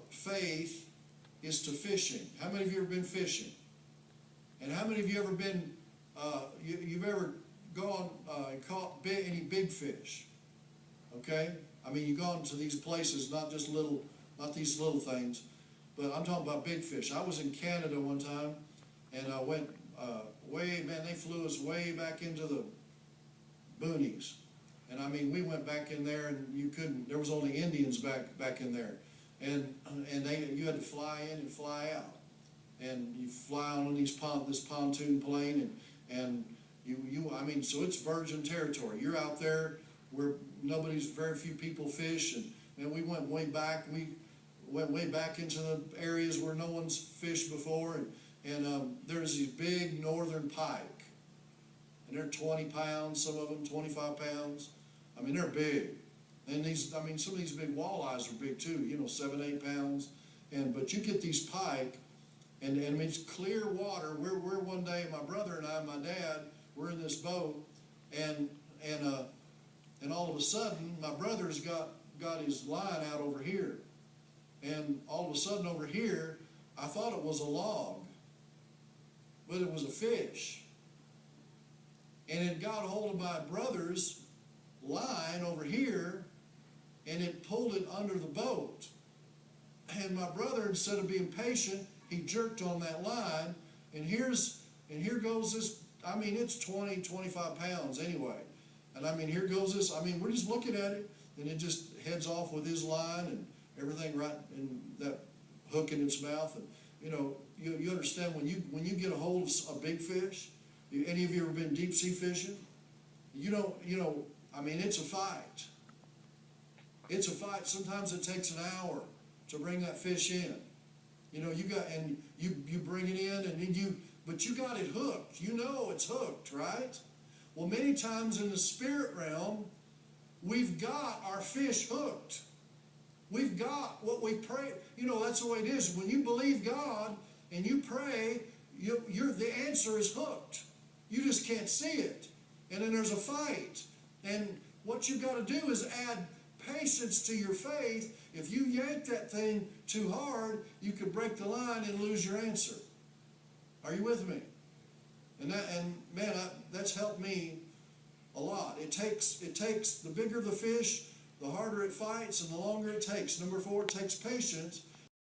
faith is to fishing. How many of you have been fishing? And how many of you ever been, you've ever gone and caught any big fish? Okay? I mean, you've gone to these places, not these little things, but I'm talking about big fish. I was in Canada one time, and I went they flew us way back into the boonies. And I mean, we went back in there, and there was only Indians back in there. And you had to fly in and fly out. And you fly on this pontoon plane, and I mean, so it's virgin territory. You're out there where very few people fish, and we went way back. We went way back into the areas where no one's fished before, and there's these big northern pike, and they're 20 pounds, some of them 25 pounds. I mean, they're big. And some of these big walleyes are big too, 7, 8 pounds. But you get these pike, and I mean, it's clear water. We're one day, my brother and I, my dad, we're in this boat, and all of a sudden, my brother's got his line out over here. And all of a sudden over here, I thought it was a log, but it was a fish. And it got a hold of my brother's line over here, and it pulled it under the boat. And my brother, instead of being patient, he jerked on that line, and here goes this, I mean, it's 20, 25 pounds anyway. And I mean, here goes this, I mean, we're just looking at it, and it just heads off with his line and everything right in that hook in its mouth. And you understand when you get a hold of a big fish, any of you ever been deep sea fishing? I mean, it's a fight. It's a fight. Sometimes it takes an hour to bring that fish in. You bring it in, but you got it hooked. It's hooked, right? Well, many times in the spirit realm, we've got our fish hooked. We've got what we pray. That's the way it is. When you believe God and you pray, the answer is hooked. You just can't see it. And then there's a fight. And what you've got to do is add patience to your faith. If you yank that thing too hard, you could break the line and lose your answer. Are you with me? That's helped me a lot. It takes the bigger the fish, the harder it fights, and the longer it takes. Number 4, it takes patience.